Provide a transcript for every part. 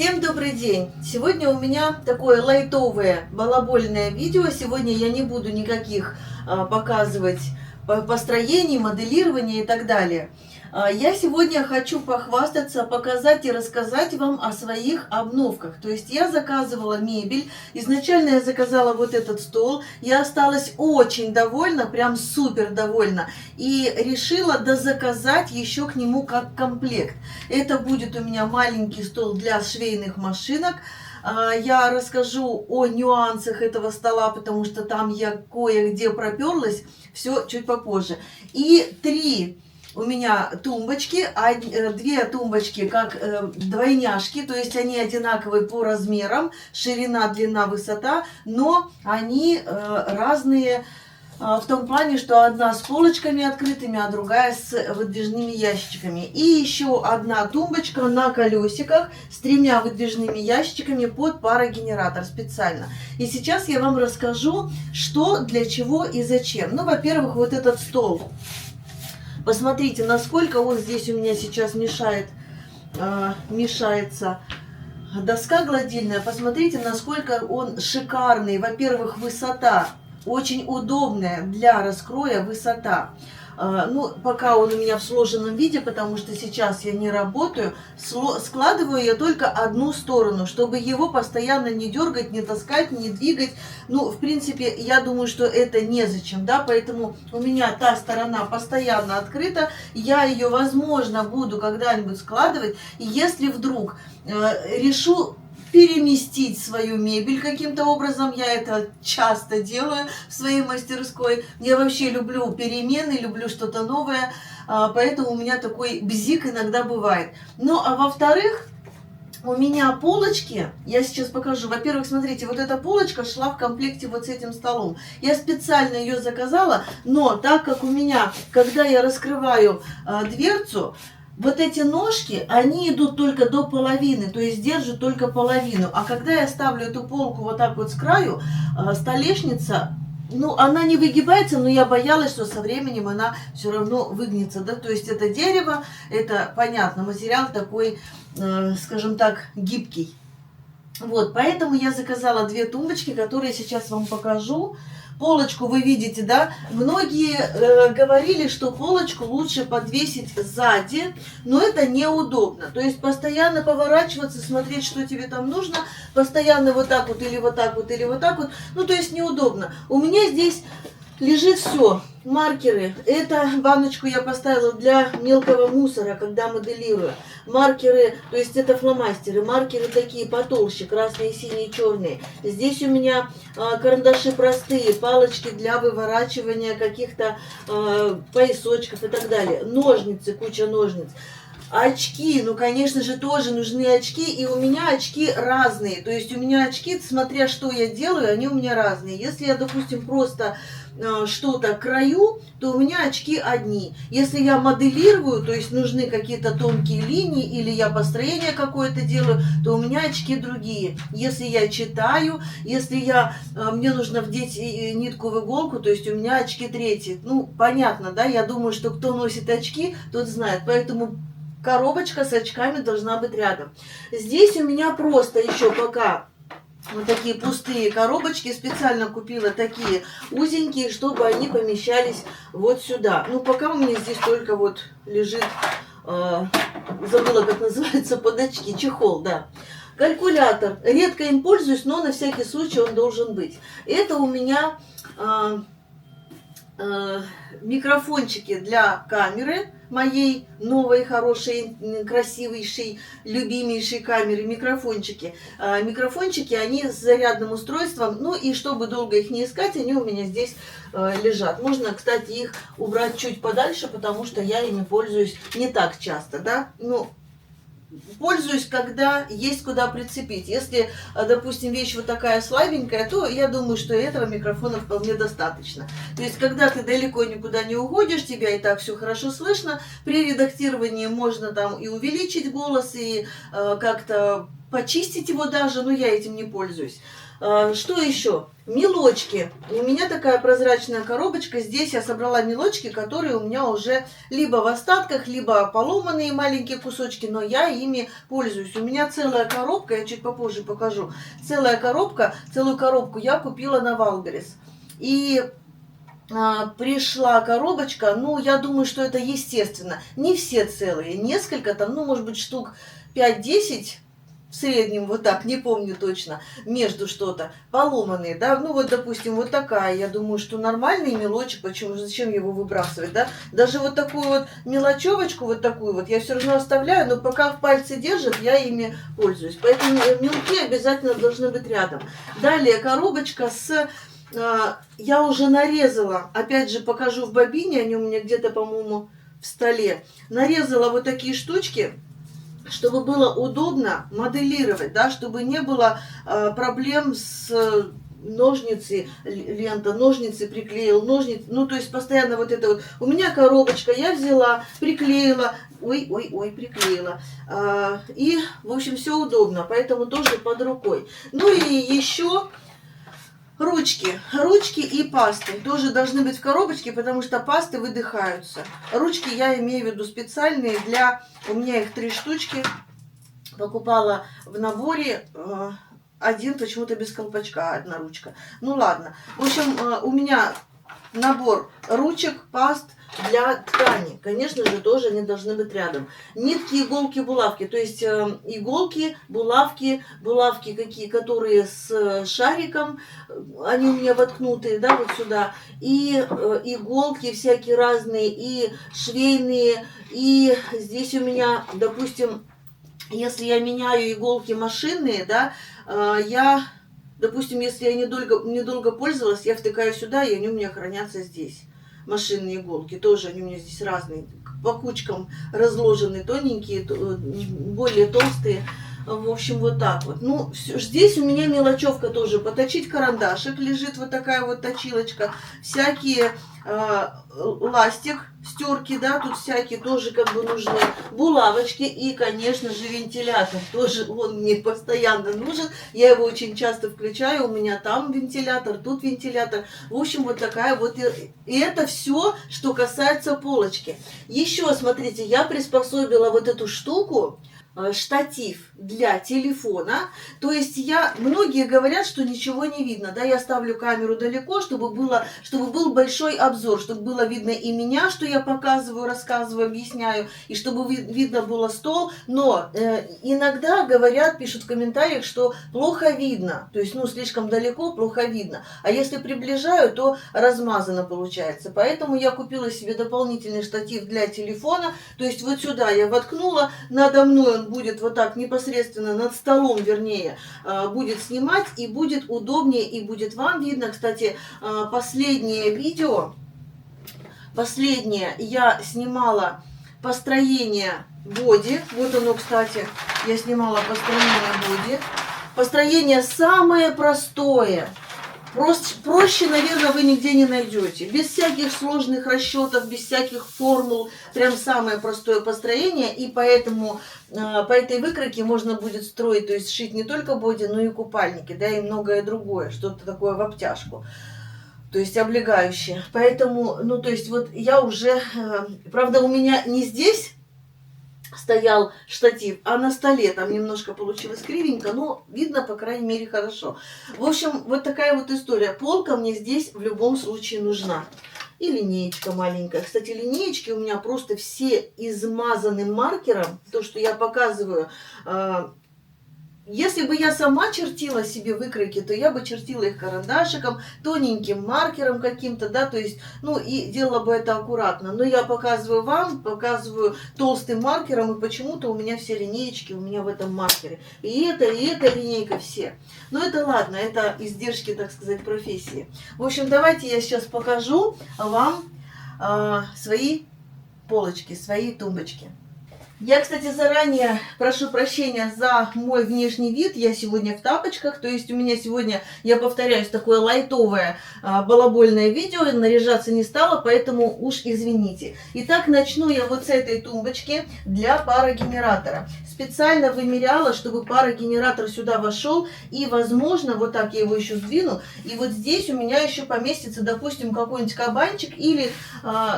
Всем добрый день! Сегодня у меня такое лайтовое балабольное видео. Сегодня я не буду никаких показывать построений, моделирования и так далее. Я сегодня хочу похвастаться, показать и рассказать вам о своих обновках. То есть я заказывала мебель. Изначально я заказала вот этот стол. Я осталась очень довольна, прям супер довольна. И решила дозаказать еще к нему как комплект. Это будет у меня маленький стол для швейных машинок. Я расскажу о нюансах этого стола, потому что там я кое-где проперлась. Все чуть попозже. И три у меня тумбочки, две тумбочки как двойняшки, то есть они одинаковые по размерам, ширина, длина, высота, но они разные в том плане, что одна с полочками открытыми, а другая с выдвижными ящичками. И еще одна тумбочка на колесиках с тремя выдвижными ящичками под парогенератор специально. И сейчас я вам расскажу, что, для чего и зачем. Ну, во-первых, вот этот стол. Посмотрите, насколько он здесь у меня сейчас мешается доска гладильная. Посмотрите, насколько он шикарный. Во-первых, высота. Очень удобная для раскроя высота. Ну, пока он у меня в сложенном виде, потому что сейчас я не работаю, складываю я только одну сторону, чтобы его постоянно не дергать, не таскать, не двигать. Ну, в принципе, я думаю, что это незачем, да, поэтому у меня та сторона постоянно открыта, я ее, возможно, буду когда-нибудь складывать, и если вдруг решу переместить свою мебель каким-то образом. Я это часто делаю в своей мастерской. Я вообще люблю перемены, люблю что-то новое, поэтому у меня такой бзик иногда бывает. Ну, а во-вторых, у меня полочки, я сейчас покажу. Во-первых, смотрите, вот эта полочка шла в комплекте вот с этим столом. Я специально ее заказала, но так как у меня, когда я раскрываю дверцу, вот эти ножки, они идут только до половины, то есть держат только половину. А когда я ставлю эту полку вот так вот с краю, столешница, ну, она не выгибается, но я боялась, что со временем она все равно выгнется, да, то есть это дерево, это, понятно, материал такой, скажем так, гибкий. Вот, поэтому я заказала две тумбочки, которые сейчас вам покажу. Полочку вы видите, да? Многие говорили, что полочку лучше подвесить сзади, но это неудобно. То есть постоянно поворачиваться, смотреть, что тебе там нужно, постоянно вот так вот или вот так вот или вот так вот. Ну, то есть неудобно. У меня здесь лежит все. Маркеры. Эту баночку я поставила для мелкого мусора, когда моделирую. Маркеры, то есть это фломастеры. Маркеры такие потолще, красные, синие, черные. Здесь у меня карандаши простые, палочки для выворачивания каких-то поясочков и так далее. Ножницы, куча ножниц. Очки, ну, конечно же, тоже нужны очки, и у меня очки разные. То есть у меня очки, смотря что я делаю, они у меня разные. Если я, допустим, просто что-то краю, то у меня очки одни. Если я моделирую, то есть нужны какие-то тонкие линии, или я построение какое-то делаю, то у меня очки другие. Если я читаю, если мне нужно вдеть нитку в иголку, то есть у меня очки третьи. Ну, понятно, да, я думаю, что кто носит очки, тот знает. Поэтому коробочка с очками должна быть рядом. Здесь у меня просто еще пока вот такие пустые коробочки. Специально купила такие узенькие, чтобы они помещались вот сюда. Ну, пока у меня здесь только вот лежит, забыла, как называется, под очки, чехол, да. Калькулятор. Редко им пользуюсь, но на всякий случай он должен быть. Это у меня микрофончики для камеры моей новой, хорошей, красивейшей, любимейшей камеры, микрофончики. Микрофончики, они с зарядным устройством, ну и чтобы долго их не искать, они у меня здесь лежат. Можно, кстати, их убрать чуть подальше, потому что я ими пользуюсь не так часто, да, ну, пользуюсь, когда есть куда прицепить. Если, допустим, вещь вот такая слабенькая, то я думаю, что этого микрофона вполне достаточно. То есть, когда ты далеко никуда не уходишь, тебя и так все хорошо слышно. При редактировании можно там и увеличить голос, и как-то почистить его даже, но я этим не пользуюсь. Что еще? Мелочки. У меня такая прозрачная коробочка. Здесь я собрала мелочки, которые у меня уже либо в остатках, либо поломанные маленькие кусочки, но я ими пользуюсь. У меня целая коробка, я чуть попозже покажу. Целая коробка, целую коробку я купила на Валберес. И пришла коробочка, ну, я думаю, что это естественно. Не все целые, несколько там, ну, может быть, штук 5-10 в среднем, вот так, не помню точно, между что-то, поломанные, да, ну, вот, допустим, вот такая, я думаю, что нормальный мелочек, почему, зачем его выбрасывать, да, даже вот такую вот мелочевочку, вот такую вот, я все равно оставляю, но пока в пальце держит, я ими пользуюсь, поэтому мелки обязательно должны быть рядом. Далее коробочка с... Я уже нарезала, опять же покажу в бобине, они у меня где-то, по-моему, в столе. Нарезала вот такие штучки, чтобы было удобно моделировать, да, чтобы не было проблем с ножницы, лента, ножницы приклеил, ножницы, ну, то есть постоянно вот это вот. У меня коробочка, я взяла, приклеила, приклеила. И, в общем, все удобно, поэтому тоже под рукой. Ну и еще... Ручки и пасты тоже должны быть в коробочке, потому что пасты выдыхаются. Ручки я имею в виду специальные для... У меня их 3 штучки. Покупала в наборе. Один почему-то без колпачка, одна ручка. Ну ладно. В общем, у меня набор ручек, паст для ткани. Конечно же, тоже они должны быть рядом. Нитки, иголки, булавки. То есть иголки, булавки какие, которые с шариком, они у меня воткнутые, да, вот сюда. И иголки всякие разные, и швейные. И здесь у меня, допустим, если я меняю иголки машинные, да, я... Допустим, если я недолго пользовалась, я втыкаю сюда, и они у меня хранятся здесь. Машинные иголки тоже, они у меня здесь разные. По кучкам разложены, тоненькие, более толстые. В общем, вот так вот. Ну, здесь у меня мелочевка тоже. Поточить карандашик лежит, вот такая вот точилочка. Всякие ластик, стерки, да, тут всякие тоже как бы нужны. Булавочки и, конечно же, вентилятор. Тоже он мне постоянно нужен. Я его очень часто включаю. У меня там вентилятор, тут вентилятор. В общем, вот такая вот. И это все, что касается полочки. Еще, смотрите, я приспособила вот эту штуку. Штатив для телефона, то есть многие говорят, что ничего не видно, да, я ставлю камеру далеко, чтобы был большой обзор, чтобы было видно и меня, что я показываю, рассказываю, объясняю, и чтобы видно было стол, но иногда говорят, пишут в комментариях, что плохо видно, то есть, ну, слишком далеко, плохо видно, а если приближаю, то размазано получается, поэтому я купила себе дополнительный штатив для телефона, то есть вот сюда я воткнула, надо мной он будет вот так непосредственно над столом, вернее, будет снимать, и будет удобнее, и будет вам видно. Кстати, последнее видео, я снимала построение боди. Вот оно, кстати, я снимала построение боди. Построение самое простое. Проще, наверное, вы нигде не найдете. Без всяких сложных расчетов, без всяких формул. Прям самое простое построение. И поэтому по этой выкройке можно будет строить, то есть шить не только боди, но и купальники, да, и многое другое. Что-то такое в обтяжку. То есть облегающее. Поэтому, ну, то есть вот я уже... Правда, у меня не здесь стоял штатив, а на столе там немножко получилось кривенько, но видно, по крайней мере, хорошо. В общем, вот такая вот история. Полка мне здесь в любом случае нужна. И линеечка маленькая. Кстати, линеечки у меня просто все измазаны маркером. То, что я показываю. Если бы я сама чертила себе выкройки, то я бы чертила их карандашиком, тоненьким маркером каким-то, да, то есть, ну, и делала бы это аккуратно. Но я показываю вам, показываю толстым маркером, и почему-то у меня все линеечки у меня в этом маркере. И эта линейка, все. Но это ладно, это издержки, так сказать, профессии. В общем, давайте я сейчас покажу вам свои полочки, свои тумбочки. Я, кстати, заранее прошу прощения за мой внешний вид. Я сегодня в тапочках, то есть у меня сегодня, я повторяюсь, такое лайтовое балабольное видео. Наряжаться не стала, поэтому уж извините. Итак, начну я вот с этой тумбочки для парогенератора. Специально вымеряла, чтобы парогенератор сюда вошел. И, возможно, вот так я его еще сдвину. И вот здесь у меня еще поместится, допустим, какой-нибудь кабанчик или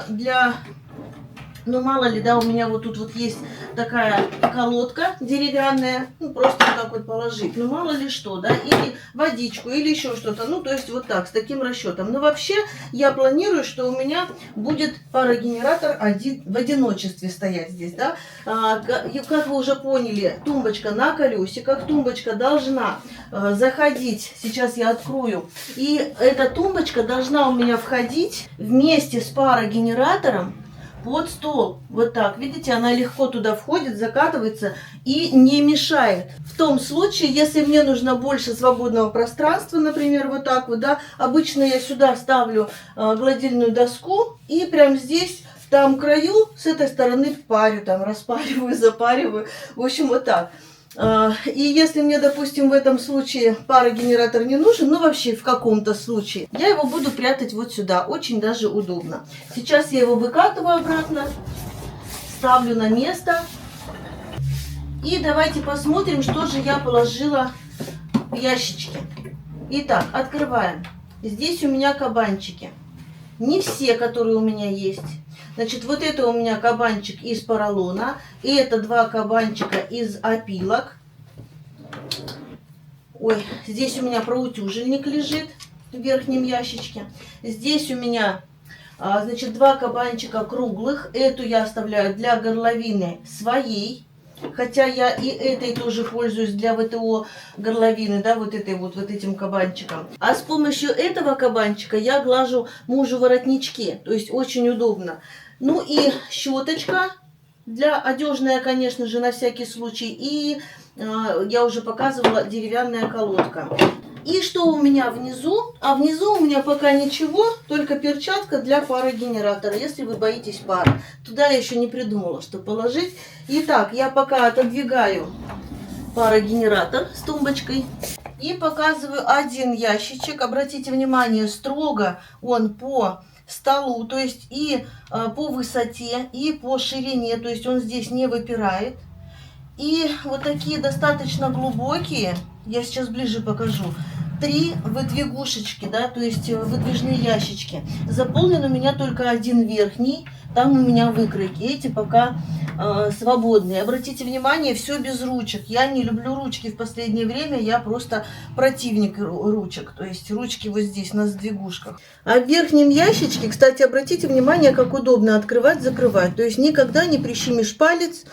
для... Ну, мало ли, да, у меня вот тут вот есть такая колодка деревянная, ну, просто вот так вот положить, ну, мало ли что, да, или водичку, или еще что-то, ну, то есть вот так, с таким расчетом. Но вообще я планирую, что у меня будет парогенератор в одиночестве стоять здесь, да. Как вы уже поняли, тумбочка на колесиках, тумбочка должна заходить, сейчас я открою, и эта тумбочка должна у меня входить вместе с парогенератором под стол. Вот так. Видите, она легко туда входит, закатывается и не мешает. В том случае, если мне нужно больше свободного пространства, например, вот так вот, да, обычно я сюда ставлю гладильную доску и прям здесь, там краю, с этой стороны парю, там распариваю, запариваю. В общем, вот так. И если мне, допустим, в этом случае парогенератор не нужен, ну вообще в каком-то случае, я его буду прятать вот сюда. Очень даже удобно. Сейчас я его выкатываю обратно, ставлю на место. И давайте посмотрим, что же я положила в ящички. Итак, открываем. Здесь у меня кабанчики. Не все, которые у меня есть. Значит, вот это у меня кабанчик из поролона. И это 2 кабанчика из опилок. Ой, здесь у меня проутюжельник лежит в верхнем ящичке. Здесь у меня, значит, 2 кабанчика круглых. Эту я оставляю для горловины своей. Хотя я и этой тоже пользуюсь для ВТО горловины, да, вот этой вот этим кабанчиком. А с помощью этого кабанчика я глажу мужу воротнички, то есть очень удобно. Ну и щеточка для одежная, конечно же, на всякий случай. И я уже показывала деревянная колодка. И что у меня внизу? А внизу у меня пока ничего, только перчатка для парогенератора, если вы боитесь пара. Туда я еще не придумала, что положить. Итак, я пока отодвигаю парогенератор с тумбочкой. И показываю один ящичек. Обратите внимание, строго он по столу, то есть и по высоте, и по ширине, то есть он здесь не выпирает. И вот такие достаточно глубокие, я сейчас ближе покажу, 3 выдвигушечки, да, то есть выдвижные ящички. Заполнен у меня только один верхний, там у меня выкройки, эти пока свободные. Обратите внимание, все без ручек. Я не люблю ручки в последнее время, я просто противник ручек, то есть ручки вот здесь на сдвигушках. А в верхнем ящичке, кстати, обратите внимание, как удобно открывать-закрывать, то есть никогда не прищемишь палец,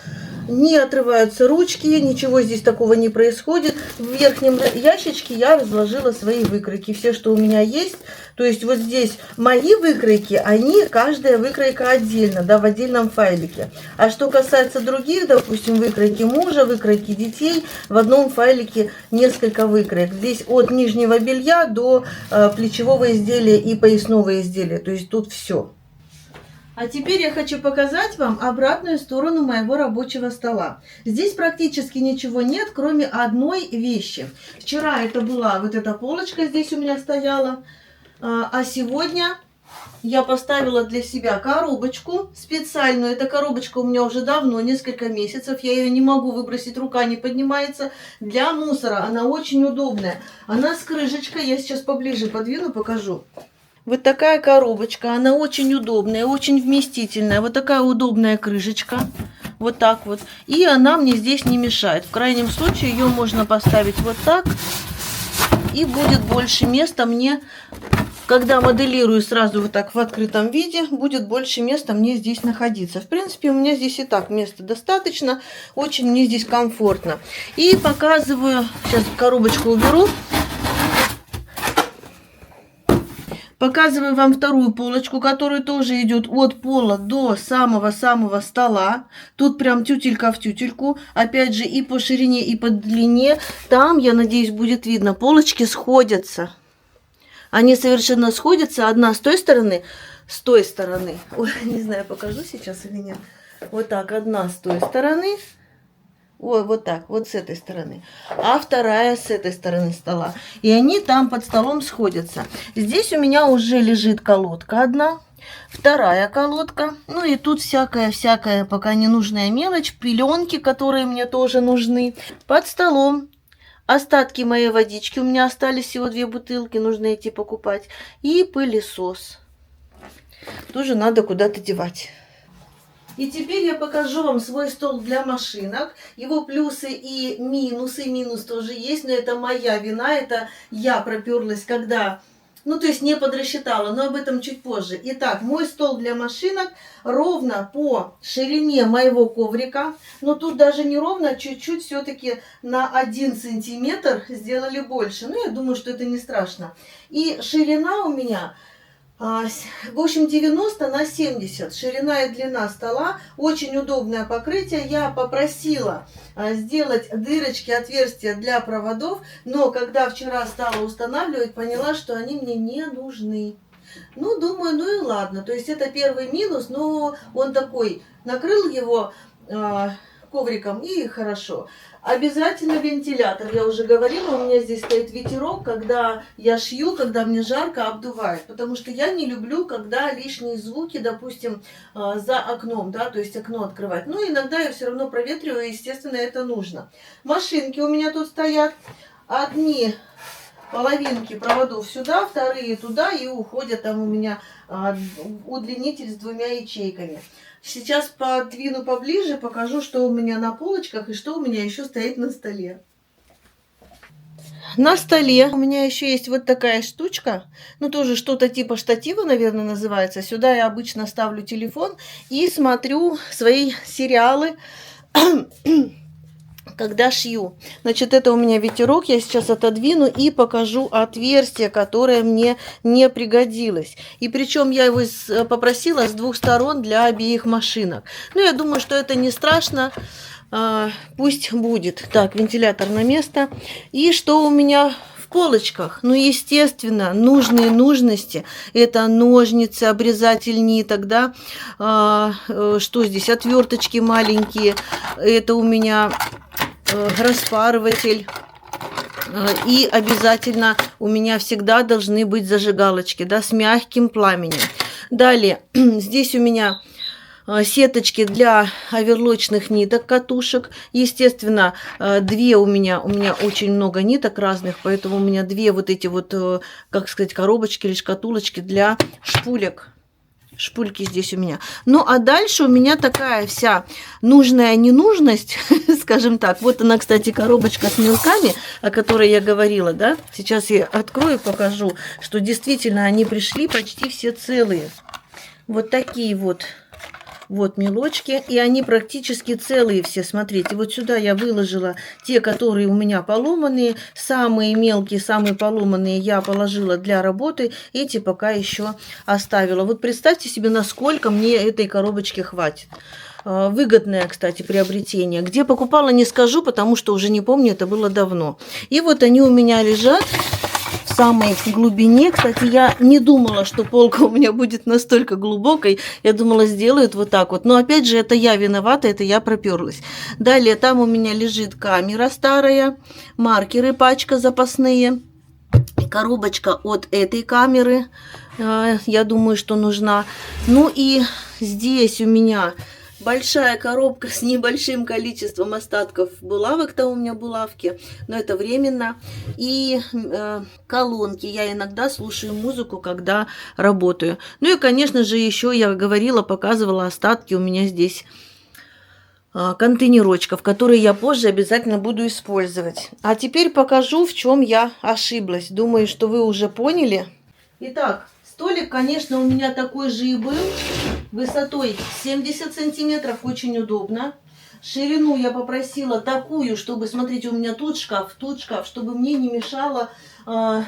не отрываются ручки, ничего здесь такого не происходит. В верхнем ящичке я разложила свои выкройки, все, что у меня есть. То есть вот здесь мои выкройки, они, каждая выкройка отдельно, да, в отдельном файлике. А что касается других, допустим, выкройки мужа, выкройки детей, в одном файлике несколько выкроек. Здесь от нижнего белья до плечевого изделия и поясного изделия. То есть тут все. А теперь я хочу показать вам обратную сторону моего рабочего стола. Здесь практически ничего нет, кроме одной вещи. Вчера это была вот эта полочка, здесь у меня стояла. А сегодня я поставила для себя коробочку специальную. Эта коробочка у меня уже давно, несколько месяцев. Я ее не могу выбросить, рука не поднимается. Для мусора она очень удобная. Она с крышечкой, я сейчас поближе подвину, покажу. Вот такая коробочка, она очень удобная, очень вместительная. Вот такая удобная крышечка, вот так вот. И она мне здесь не мешает. В крайнем случае ее можно поставить вот так. И будет больше места мне, когда моделирую сразу вот так в открытом виде, будет больше места мне здесь находиться. В принципе, у меня здесь и так места достаточно. Очень мне здесь комфортно. И показываю, сейчас коробочку уберу. Показываю вам вторую полочку, которая тоже идет от пола до самого-самого стола. Тут прям тютелька в тютельку. Опять же и по ширине, и по длине. Там, я надеюсь, будет видно, полочки сходятся. Они совершенно сходятся. Одна с той стороны, с той стороны. Ой, не знаю, покажу сейчас или нет. Вот так, одна с той стороны. Ой, вот так, вот с этой стороны. А вторая с этой стороны стола. И они там под столом сходятся. Здесь у меня уже лежит колодка одна. Вторая колодка. Ну и тут всякая пока ненужная мелочь. Пеленки, которые мне тоже нужны. Под столом. Остатки моей водички. У меня остались всего 2 бутылки. Нужно идти покупать. И пылесос. Тоже надо куда-то девать. И теперь я покажу вам свой стол для машинок. Его плюсы и минусы. Минус тоже есть, но это моя вина. Это я проперлась, когда... Ну, то есть не подрасчитала, но об этом чуть позже. Итак, мой стол для машинок ровно по ширине моего коврика. Но тут даже не ровно, чуть-чуть все-таки на 1 сантиметр сделали больше. Ну, я думаю, что это не страшно. И ширина у меня... В общем, 90 на 70. Ширина и длина стола. Очень удобное покрытие. Я попросила сделать дырочки, отверстия для проводов. Но когда вчера стала устанавливать, поняла, что они мне не нужны. Ну, думаю, ну и ладно. То есть это первый минус, но он такой. Накрыл его ковриком и хорошо. Обязательно вентилятор, я уже говорила, у меня здесь стоит ветерок, когда я шью, когда мне жарко, обдувает, потому что я не люблю, когда лишние звуки, допустим, за окном, да, то есть окно открывать. Но иногда я все равно проветриваю, и, естественно, это нужно. Машинки у меня тут стоят, одни половинки проводов сюда, вторые туда, и уходят там у меня удлинитель с 2 ячейками. Сейчас подвину поближе, покажу, что у меня на полочках и что у меня еще стоит на столе. На столе у меня еще есть вот такая штучка, ну тоже что-то типа штатива, наверное, называется. Сюда я обычно ставлю телефон и смотрю свои сериалы, когда шью. Значит, это у меня ветерок, я сейчас отодвину и покажу отверстие, которое мне не пригодилось. И причем я его попросила с 2 сторон для обеих машинок. Ну, я думаю, что это не страшно, пусть будет. Так, вентилятор на место. И что у меня в полочках? Ну, естественно, нужные нужности. Это ножницы, обрезатель ниток, да. Что здесь? Отверточки маленькие. Это у меня... распарыватель. И обязательно у меня всегда должны быть зажигалочки, да, с мягким пламенем. Далее, здесь у меня сеточки для оверлочных ниток, катушек. Естественно, 2 у меня очень много ниток разных, поэтому у меня 2 вот эти вот, как сказать, коробочки или шкатулочки для шпулек. Шпульки здесь у меня. Ну, а дальше у меня такая вся нужная ненужность, скажем так. Вот она, кстати, коробочка с мелками, о которой я говорила, да. Сейчас я открою и покажу, что действительно они пришли почти все целые. Вот такие вот. Вот мелочки, и они практически целые все, смотрите. Вот сюда я выложила те, которые у меня поломанные. Самые мелкие, самые поломанные я положила для работы. Эти пока еще оставила. Вот представьте себе, насколько мне этой коробочки хватит. Выгодное, кстати, приобретение. Где покупала, не скажу, потому что уже не помню, это было давно. И вот они у меня лежат в самой глубине. Кстати, я не думала, что полка у меня будет настолько глубокой. Я думала, сделают вот так вот. Но опять же, это я виновата, это я проперлась. Далее, там у меня лежит камера старая, маркеры, пачка запасные, коробочка от этой камеры. Я думаю, что нужна. Ну и здесь у меня... большая коробка с небольшим количеством остатков булавок, там у меня булавки, но это временно. И колонки. Я иногда слушаю музыку, когда работаю. Ну и, конечно же, еще я говорила, показывала остатки у меня здесь контейнерочков, которые я позже обязательно буду использовать. А теперь покажу, в чем я ошиблась. Думаю, что вы уже поняли. Итак, столик, конечно, у меня такой же и был. Высотой 70 сантиметров, очень удобно. Ширину я попросила такую, чтобы, смотрите, у меня тут шкаф, чтобы мне не мешало, то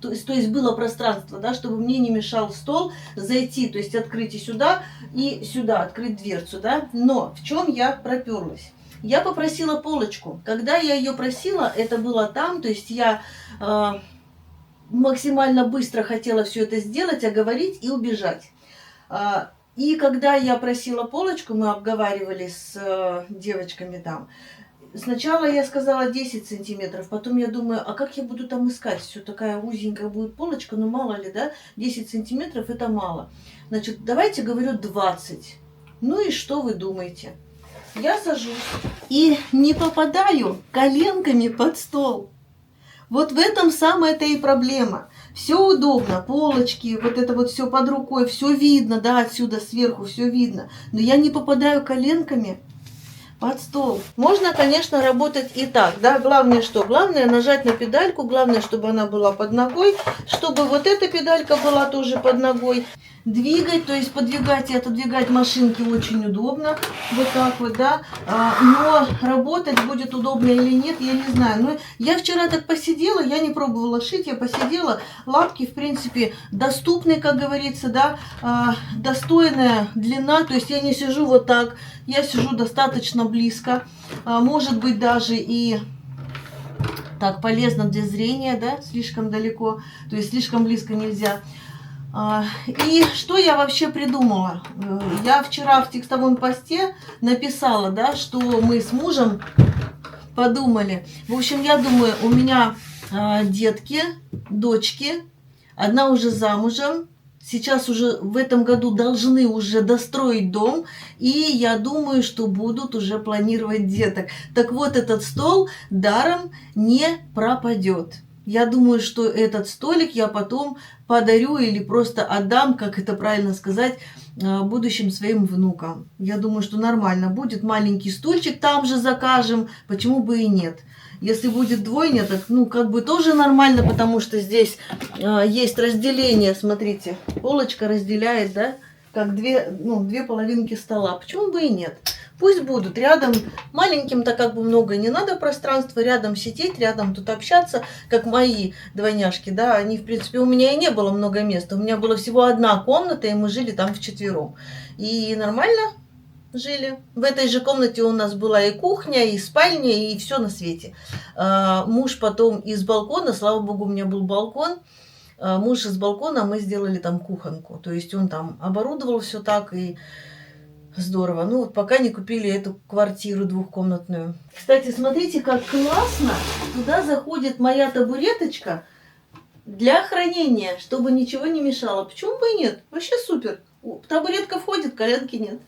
есть было пространство, да, чтобы мне не мешал стол зайти, то есть открыть и сюда открыть дверцу, да. Но в чем я проперлась? Я попросила полочку. Когда я ее просила, это было там, то есть я максимально быстро хотела все это сделать, оговорить и убежать. И когда я просила полочку, мы обговаривали с девочками там, сначала я сказала 10 сантиметров, потом я думаю, а как я буду там искать? Все такая узенькая будет полочка, ну мало ли, да, 10 сантиметров это мало. Значит, давайте, говорю, 20. Ну и что вы думаете? Я сажусь и не попадаю коленками под стол. Вот в этом самая-то и проблема. Все удобно, полочки, вот это вот все под рукой, все видно, да, отсюда сверху все видно. Но я не попадаю коленками под стол. Можно, конечно, работать и так, да. Главное что? Главное нажать на педальку, главное, чтобы она была под ногой, чтобы вот эта педалька была тоже под ногой. Двигать, то есть подвигать и отодвигать машинки очень удобно, вот так вот, да, но работать будет удобно или нет, я не знаю. Но я вчера так посидела, я не пробовала шить, я посидела, лапки, в принципе, доступны, как говорится, да, достойная длина, то есть я не сижу вот так, я сижу достаточно близко, может быть даже и так полезно для зрения, да, слишком далеко, то есть слишком близко нельзя. И что я вообще придумала? Я вчера в текстовом посте написала, да, что мы с мужем подумали. В общем, я думаю, у меня детки, дочки, одна уже замужем, сейчас уже в этом году должны уже достроить дом, и я думаю, что будут уже планировать деток. Так вот, этот стол даром не пропадет. Я думаю, что этот столик я потом подарю или просто отдам, как это правильно сказать, будущим своим внукам. Я думаю, что нормально будет. Маленький стульчик там же закажем, почему бы и нет. Если будет двойня, так, ну, как бы тоже нормально, потому что здесь есть разделение, смотрите, полочка разделяет, да, как две половинки стола. Почему бы и нет? Пусть будут рядом, маленьким-то как бы много не надо пространства, рядом сидеть, рядом тут общаться, как мои двойняшки, да, они, в принципе, у меня и не было много места, у меня была всего одна комната, и мы жили там вчетвером. И нормально жили. В этой же комнате у нас была и кухня, и спальня, и все на свете. Муж потом из балкона, слава богу, у меня был балкон, муж из балкона, мы сделали там кухонку, то есть он там оборудовал все так, и здорово. Ну вот пока не купили эту квартиру двухкомнатную. Кстати, смотрите, как классно. Туда заходит моя табуреточка для хранения, чтобы ничего не мешало. Почему бы и нет? Вообще супер. Табуретка входит, коленки нет.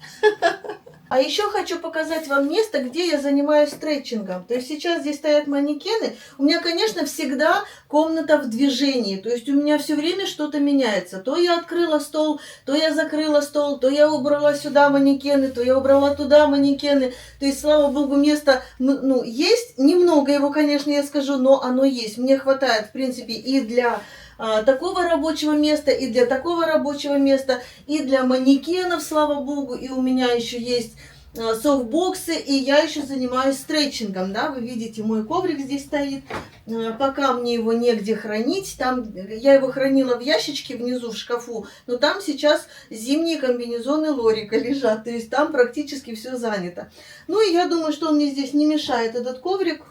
А еще хочу показать вам место, где я занимаюсь стретчингом. То есть сейчас здесь стоят манекены. У меня, конечно, всегда комната в движении. То есть у меня все время что-то меняется. То я открыла стол, то я закрыла стол, то я убрала сюда манекены, то я убрала туда манекены. То есть, слава богу, место, ну, есть. Немного его, конечно, я скажу, но оно есть. Мне хватает, в принципе, и для такого рабочего места, и для такого рабочего места, и для манекенов, слава богу, и у меня еще есть софтбоксы, и я еще занимаюсь стретчингом, да, вы видите, мой коврик здесь стоит, пока мне его негде хранить, там я его хранила в ящичке внизу в шкафу, но там сейчас зимние комбинезоны Лорика лежат, то есть там практически все занято. Ну и я думаю, что он мне здесь не мешает, этот коврик.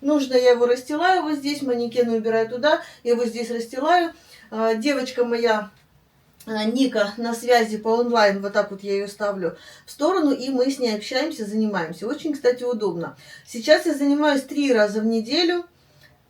Нужно, я его расстилаю вот здесь, манекены убираю туда, я его здесь расстилаю. Девочка моя, Ника, на связи по онлайн, вот так вот я ее ставлю в сторону, и мы с ней общаемся, занимаемся. Очень, кстати, удобно. Сейчас я занимаюсь 3 раза в неделю,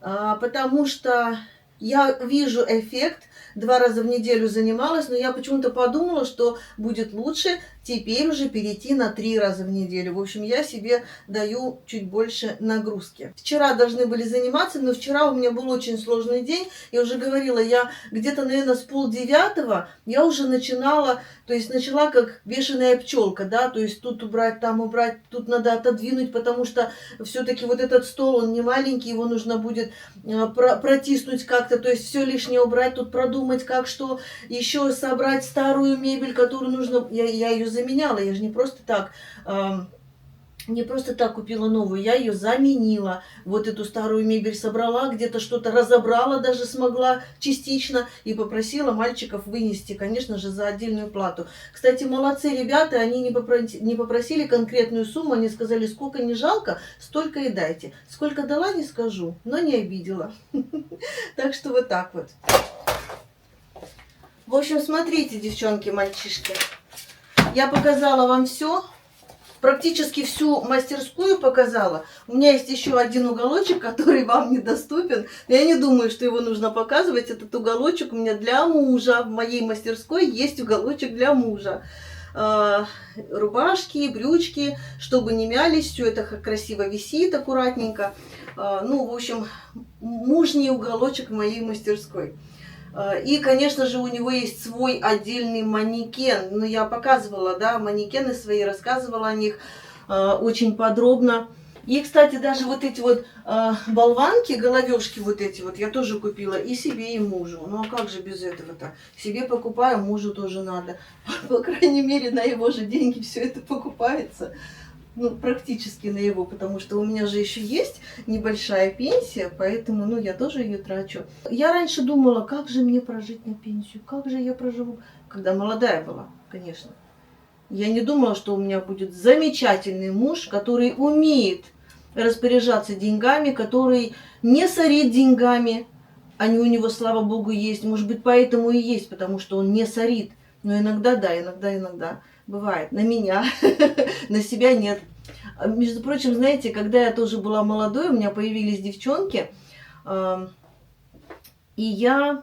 потому что я вижу эффект. 2 раза в неделю занималась, но я почему-то подумала, что будет лучше теперь уже перейти на 3 раза в неделю. В общем, я себе даю чуть больше нагрузки. Вчера должны были заниматься, но вчера у меня был очень сложный день. Я уже говорила, я где-то, наверное, с 8:30 я уже начинала, то есть начала как бешеная пчелка, да, то есть тут убрать, там убрать, тут надо отодвинуть, потому что все-таки вот этот стол, он не маленький, его нужно будет протиснуть как-то, то есть все лишнее убрать, тут продумать, как что, еще собрать старую мебель, которую нужно, я ее заменяла, я же не просто так купила новую, я ее заменила. Вот эту старую мебель собрала, где-то что-то разобрала, даже смогла частично, и попросила мальчиков вынести, конечно же, за отдельную плату. Кстати, молодцы ребята, они не попросили конкретную сумму, они сказали, сколько не жалко, столько и дайте. Сколько дала, не скажу, но не обидела. Так что вот так вот. В общем, смотрите, девчонки, мальчишки. я показала вам все. Практически всю мастерскую показала. У меня есть еще один уголочек, который вам недоступен. Я не думаю, что его нужно показывать. Этот уголочек у меня для мужа. В моей мастерской есть уголочек для мужа. Рубашки, брючки, чтобы не мялись. Все это красиво висит, аккуратненько. Ну, в общем, мужний уголочек в моей мастерской. И, конечно же, у него есть свой отдельный манекен. Ну, я показывала, да, манекены свои, рассказывала о них очень подробно. И, кстати, даже вот эти вот болванки, головешки вот эти вот, я тоже купила и себе, и мужу. Ну, а как же без этого-то? Себе покупаю, мужу тоже надо. По крайней мере, на его же деньги все это покупается. Ну, практически на его, потому что у меня же еще есть небольшая пенсия, поэтому, ну, я тоже ее трачу. Я раньше думала, как же мне прожить на пенсию, как же я проживу, когда молодая была, конечно. Я не думала, что у меня будет замечательный муж, который умеет распоряжаться деньгами, который не сорит деньгами. Они у него, слава богу, есть. Может быть, поэтому и есть, потому что он не сорит. Но иногда, да, иногда. Бывает. На меня, на себя нет. Между прочим, знаете, когда я тоже была молодой, у меня появились девчонки, и я...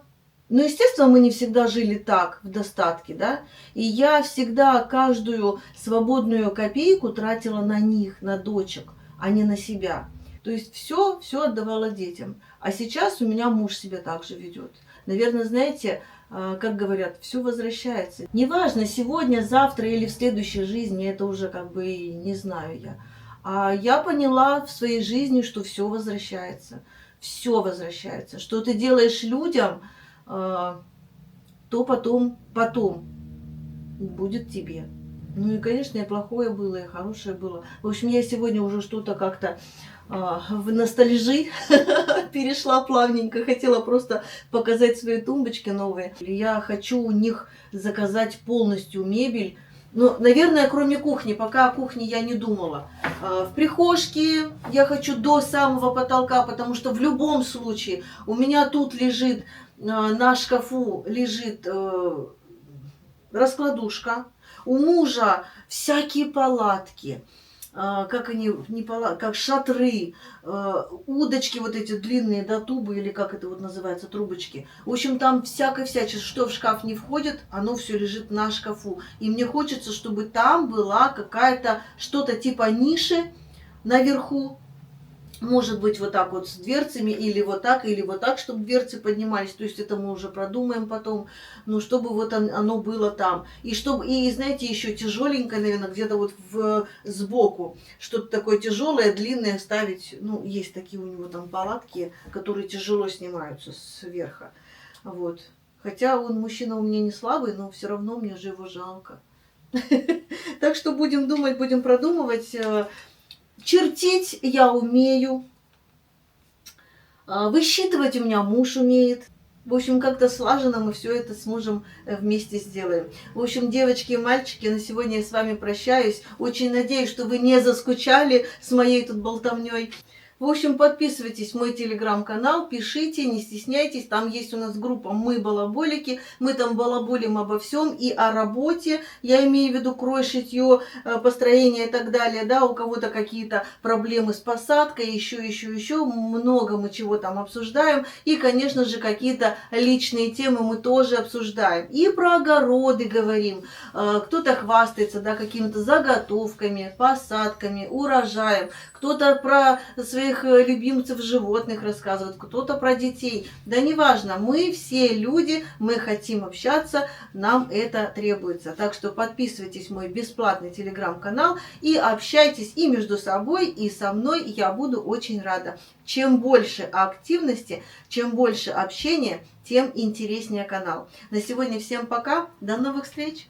Ну, естественно, мы не всегда жили так, в достатке, да, и я всегда каждую свободную копейку тратила на них, на дочек, а не на себя. То есть все отдавала детям. А сейчас у меня муж себя так же ведет. Наверное, знаете, как говорят, все возвращается. Неважно, сегодня, завтра или в следующей жизни, это уже как бы не знаю я. А я поняла в своей жизни, что все возвращается. Все возвращается. Что ты делаешь людям, то потом будет тебе. Ну и, конечно, и плохое было, и хорошее было. В общем, я сегодня уже что-то как-то в ностальжи перешла плавненько. Хотела просто показать свои тумбочки новые. Я хочу у них заказать полностью мебель. Ну, наверное, кроме кухни. Пока о кухне я не думала. В прихожке я хочу до самого потолка, потому что в любом случае у меня тут лежит, на шкафу лежит раскладушка. У мужа всякие палатки, как они, не палатки, как шатры, удочки вот эти длинные, да, тубы, или как это вот называется, трубочки. В общем, там всякое всячество, что в шкаф не входит, оно все лежит на шкафу. И мне хочется, чтобы там была какая-то, что-то типа ниши наверху. Может быть, вот так вот с дверцами, или вот так, чтобы дверцы поднимались. То есть это мы уже продумаем потом. Но чтобы вот оно было там. И чтобы, и знаете, еще тяжеленькое, наверное, где-то вот сбоку. Что-то такое тяжелое, длинное ставить. Ну, есть такие у него там палатки, которые тяжело снимаются сверху. Вот. Хотя он, мужчина у меня не слабый, но все равно мне же его жалко. Так что будем думать, будем продумывать. Чертить я умею. Высчитывать у меня муж умеет. В общем, как-то слаженно мы все это с мужем вместе сделаем. В общем, девочки и мальчики, на сегодня я с вами прощаюсь. Очень надеюсь, что вы не заскучали с моей тут болтовней. В общем, подписывайтесь в мой телеграм-канал, пишите, не стесняйтесь. Там есть у нас группа «Мы балаболики». Мы там балаболим обо всем и о работе. Я имею в виду крой, шитье, построение и так далее. Да, у кого-то какие-то проблемы с посадкой, еще. Много мы чего там обсуждаем. И, конечно же, какие-то личные темы мы тоже обсуждаем. И про огороды говорим. Кто-то хвастается, да, какими-то заготовками, посадками, урожаем. Кто-то про своих любимцев животных рассказывает, кто-то про детей. Да неважно, мы все люди, мы хотим общаться, нам это требуется. Так что подписывайтесь в мой бесплатный телеграм-канал и общайтесь и между собой, и со мной. Я буду очень рада. Чем больше активности, чем больше общения, тем интереснее канал. На сегодня всем пока, до новых встреч!